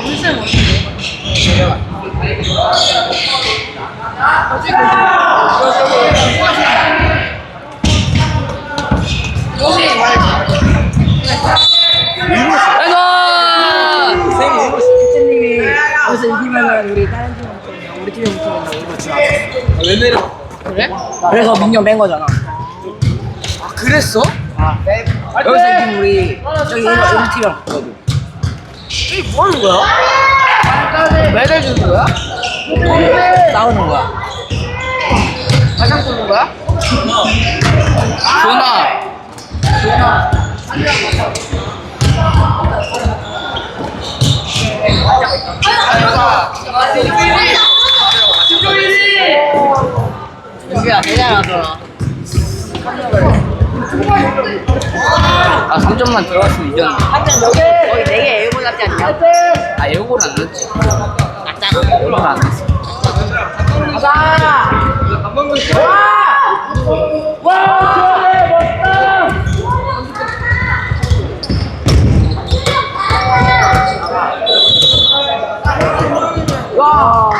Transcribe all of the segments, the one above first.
물살 못인데. 그래서 이기면은 우리 다른 팀 붙으면 우리 팀에 붙으면 우리가 지나갔어. 왜 내려? 그래? 그래서 민경 뺀 거잖아. 아 그랬어? 여기서 이기면 우리 저기 우리 팀이랑 붙거든. 이게 뭐 하는 거야? 매달 주는 거야? 싸우는 거야. 가장 쏘는 거야? 전화. 민규야 대단하더라. 아 3점만 들어갔으면 이겼는데. 거의 4개 에어본 같지 않냐? 아 에어골 안 넣었지. 맞잖아. 에어골 안 넣었어. 가자! 와!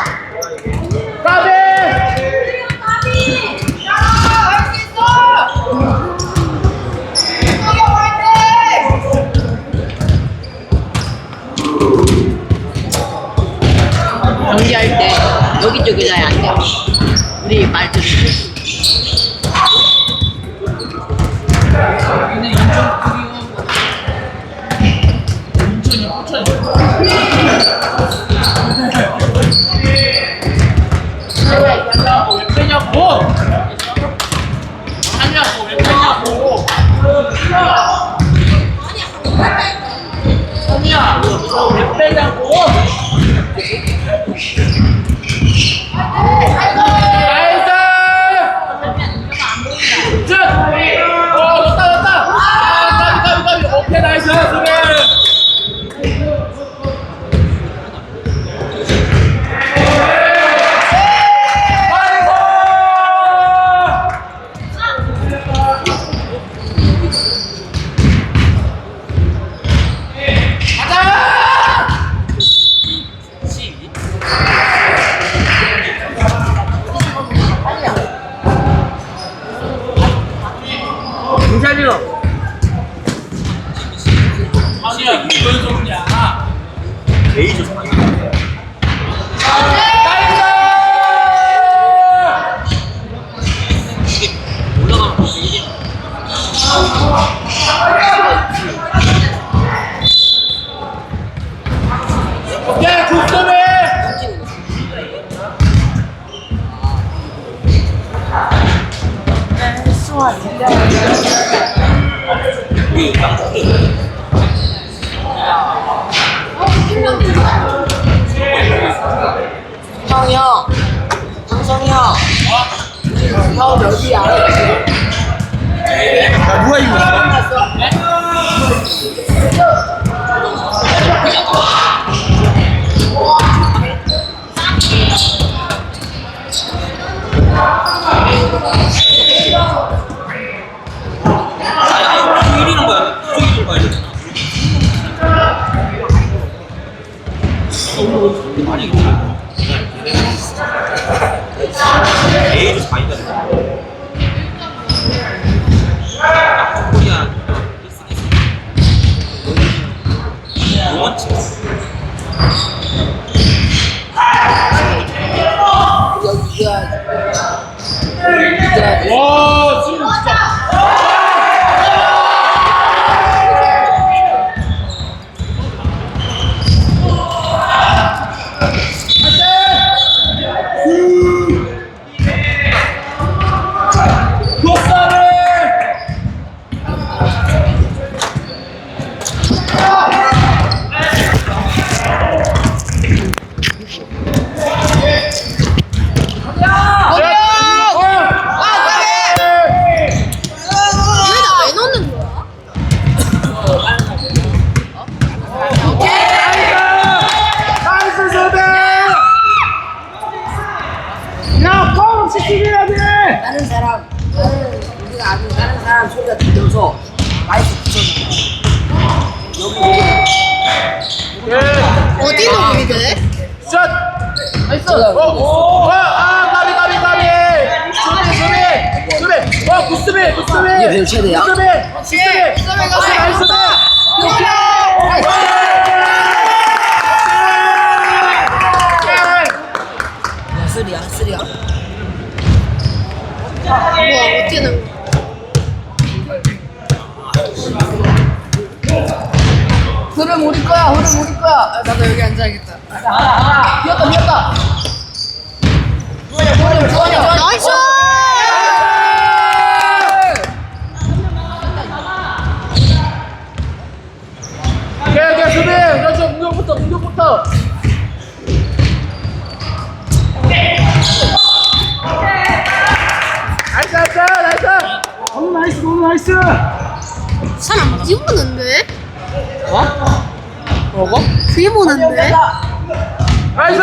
연기할 때 여기저기 자야 안 돼. 우리 말 들으면. 왜 빼냐고? 하냐고 왜 빼냐고? 선이야 왜 빼냐고? 나이스! 쭉! 넣었다! 아, 까비! 오케이, 나이스! 수비! 김찬이요. 아니야, 이건 som냐? 레이저 좀 올라가면 더 이게 오케이, 굿소리! 이게 땅콩이 형이 형. 장성이 형. 형 여기 알아? 야, 누가 이거 있어? 아니, 이리는 거야. 저기 가야 되잖아. 아니, 이거 에이즈 4위가 됐다. 코리아 원치 여기 이겨야지. 이겨야지. 와 지금 진짜 다른 우리가 아는 다른 사람 소리가 들려서 마이크 이게 배우 최대야. 쓰리야. 우와 어떻게 된 거야? 흐름 우리 거야. 아, 나도 여기 앉아야겠다. 비었다. 나이스! 오케이 수비. 그렇죠. 공격부터. 나이스. 너무 나이스. 사람 귀 보는데? 뭐고? 귀 보는데? 나이스.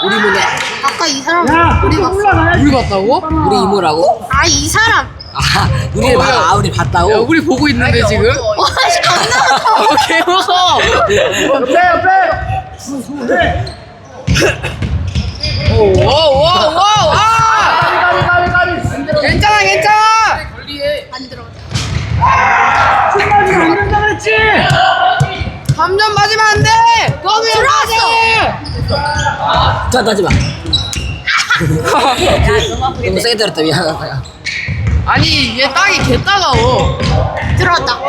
우리 보네. 아까 이 사람 야, 우리 봤어. 우리 봤다고? 우리 이모라고? 아 이 사람. 아, 우리 우리 봤다고? 야, 우리 보고 있는데 지금? 와씨 겁나. 개 무서워. 와. 괜찮아. 안 들어갔다. 3점 맞으면 안 돼. 들어왔어. 자, 따지 마. 너무 세게 때렸다. 미안하다. 야. 아니 얘 땅이 개 따가워. 들어왔다.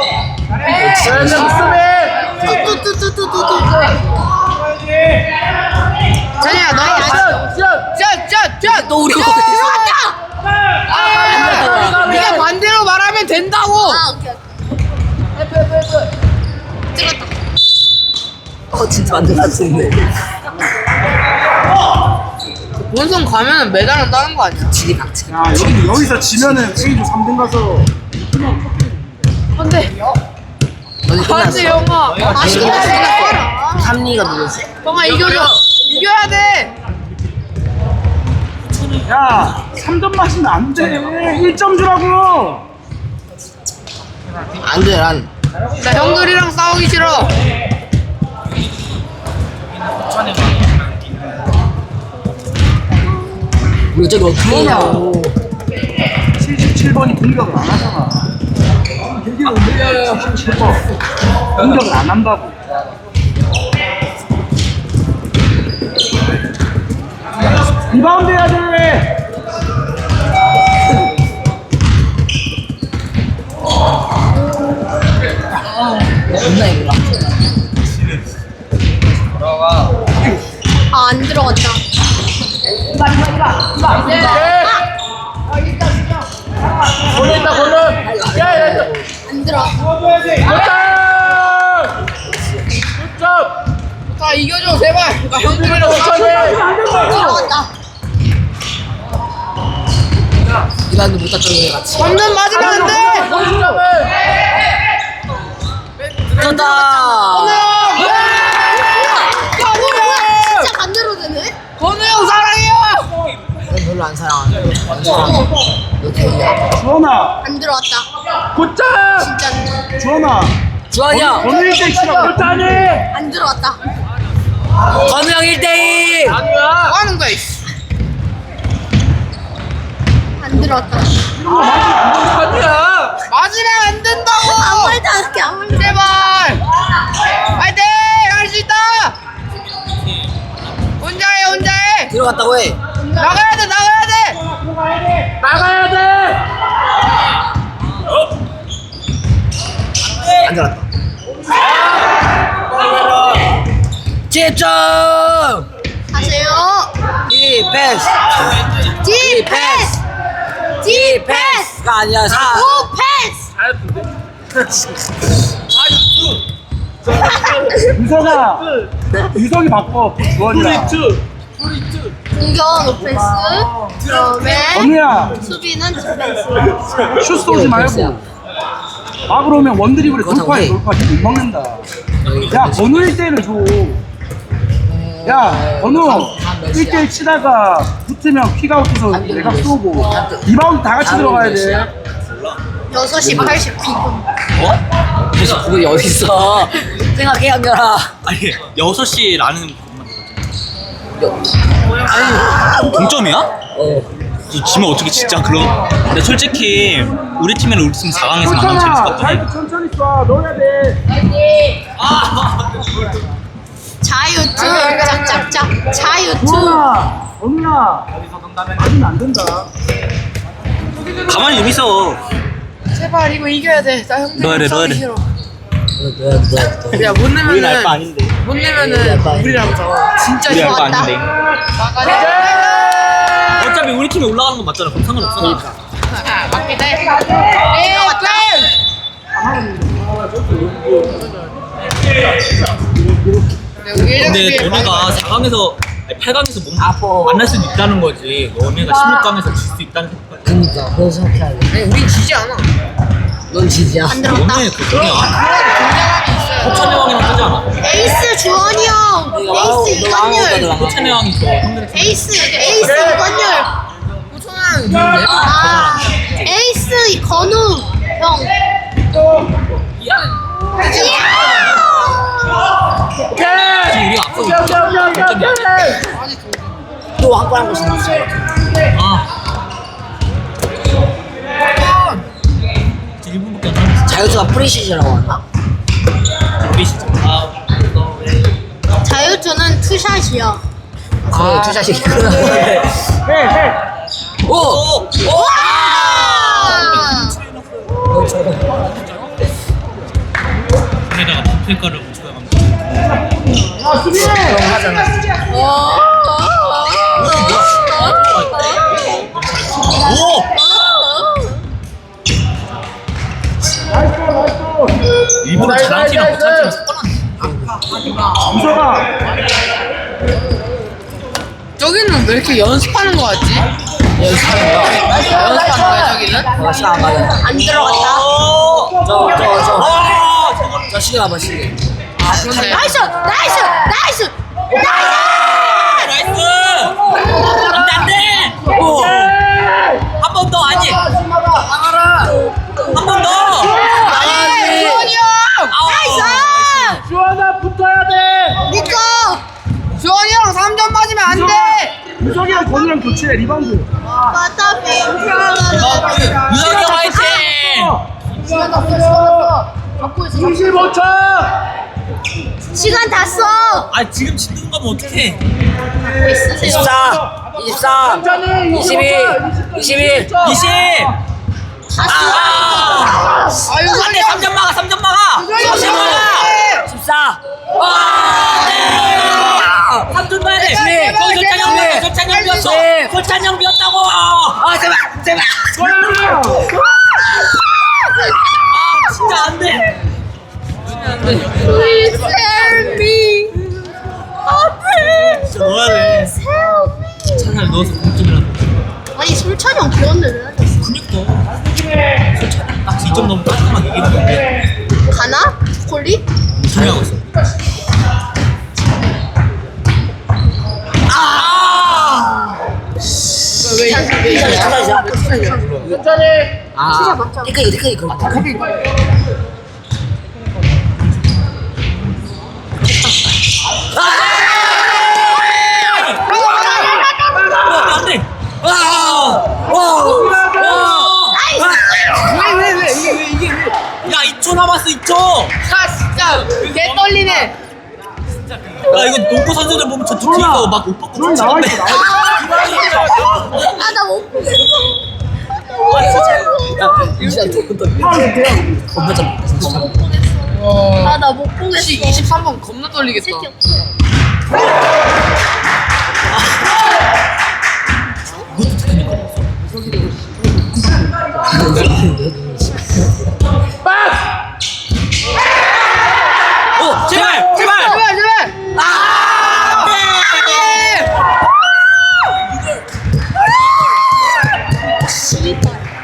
뚜뚜뚜뚜뚜뚜. 자니야 너. 짜. 또 우리 들어왔다. 네가 반대로 말하면 된다고. 아 오케이. 들어왔다. 진짜 완전 낫는데. 본선 가면은 메달은 따는 거 아니야? 지리 박차. 야, 여기서 지면은 A조 3등 가서 너네 안돼 끝났어. 영아. 맛있게 먹어라. 3리가 누구지? 영아 이겨야 돼. 야 3점 맞으면 안 돼. 1점 주라고. 안 돼, 난. 나 형들이랑 싸우기 싫어. 우리 저기 어떻게 하냐고. 77번이 공격을 안 하잖아. 여기 올려요. 77번 공격을 안 한다고. 리바운드 해야 돼. 존나 이거라. 아 안 들어갔다. 안 들어. 다 이겨줘 제발. 나 형들이랑 들어갔다. 이반도 못 땄던 같이. 3점 맞으면 안 돼. 졌다. 진짜 반대로 되네. 건우 형 사랑해요. 난 별로 안 사랑하는데. 안 사랑해. 너 대리야. 주원아, 안 들어갔다. 곧장. 진짜 안 들어. 주원아, 주환이야. 오늘 1대 치라고. 곧장이. 안 들어갔다. 건우 형 1대1. 뭐 하는 거야? 이씨. 안 들어갔다. 아니야. 맞으면 안 된다고. 아무 말도 안 할게. 아무 말도. 제발. 파이팅 할 수 있다. 혼자 해. 들어갔다고 해. 나가야 돼. 안 들어갔다. 집중. 하세요. 디패스. 디패스. 디패스가 아니야. 오 패스. 유성아, 유성이 바꿔. 주원이랑. 공격 오펜스. 그다음에 건우야, 수비는 디펜스. 슛 쏘지 말고. 막으로 오면 원드리블에 그거 돌파해. 정해. 못 막는다. 야, 건우 1대1을 줘. 야, 건우 1대1 치다가 붙으면 킥아웃해서 내가 쏘고 리바운드 다 같이 들어가야 돼. 6시 89분. 그래서 그거 어딨어? 생각해, 한결아. 아니 6시라는 것만 들었잖아. 동점이야? 지면 어떻게 진짜 그럼? 근데 솔직히 우리 팀이랑 우리 팀 4강에서 만나면 재밌을 것 같아. 아이고 천천히 쏴. 넣어야 돼. 자유투 짝짝짝 자유투. 주원아, 언니야. 맞으면 안 된다. 가만히 좀 있어. 제발 이거 이겨야 돼. 나 형들 넣어야 돼, 넣어야 돼. 싫어. 너야 야 못 우리 알바 내면은 아닌데. 못 내면은 우리랑 더 진짜 우리 알바 좋았다. 아닌데. 나가자. 어차피 우리 팀이 올라가는 건 맞잖아. 그럼 상관없어. 맞긴 해. 근데 너네가 4강에서 8강에서 만날 수 있다는 거지. 너네가 16강에서 질 수 있다는 거. 그니까 그거 생각해야 돼. 아니 우린 지지 않아. 넌 지지야. 안 들어갔다. 너네 그 뭐냐? 호찬의 왕이랑 하지 않아? 에이스 주원이 형. 에이스 이건율. 호찬의 왕이 저 형들의 에이스 이건율. 호천은 아 에이스 건우 형. 지금 우리가 앞서고 있어. 또 한골한 것이 있어. 아. 이제 1분밖에 안 남았어. 자유투가 프리시즌이라고 하나? 우리 진짜. 자유투는 투샷이야. 그래 투샷이구나. 해. 오! 와. 너 저거. 거기다가 부필가를 묻혀야 합니다. 아, 수비해. 오! 일부러 잘한 팀이랑 못한 팀이랑 섞어놨네. 무서가. 저기는 왜 이렇게 연습하는 거 같지? 연습하는 거야 저기는? 시간 안 가잖아. 안 들어갔다. 저 시계 봐봐 시계. 아 그렇네. 나이스 나이스 나이스 나이스. 나이스! 안 돼! 한 번 더, 아니! 한 번 더! 주원이 형! 나이스. 주원아 붙어야 돼. 니꺼. 주원이 형 3점 맞으면 안 돼! 유석이랑 건우랑 교체해. 리바운드. 맞다 빙. 유석이 화이팅! 시간 없어 시간 없어. 갖고 있어. 25초. 시간 다 써. 아, 지금 진동 가면 어떡해? 24, 23, 22, 21. 20! 다 써. 아! 아유 안 돼! 3점 막아! 3점 막아! 3점 막아! 14. 와! 네! 3점 가야 돼! 네. 거기 설찬영 네. 비었어! 설찬영 비었어! 네. 설찬영 비었다고! 아 제발 제발. 아, 진짜 안 돼! Please help me. 진짜 넣어야 돼. Help me. 차라리 넣어서 공점이라도. 아니 솔찬이 형 비었는데 왜 안 됐어? 그니까. 설찬영 딱 2점 넘으면 깔끔하게 이기는 건데. 가나? 콜리? 중요하고 있어. 아! 아 테크닉 그거 맞다. 안 돼! 왜 이게 왜? 야, 2초 남았어, 2초! 아 진짜 개 떨리네. 야, 이거 농구 선수들 보면 저 뒤에서 막 옷 벗고 주원 나와 있어. 아나 못 보겠어. 진짜 조금 더. 파울 돼요. 겁나 잘. 아나 못 보겠어. 23번 겁나 떨리겠다. 오, 제발! 제발! 제발!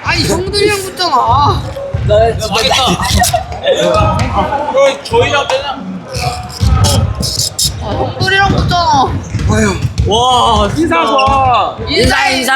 아니 형들이 형 붙잖아. 망했다. 저희랑 빼자. 형들이랑 붙잖아. 와, 인사 좋아. 인사.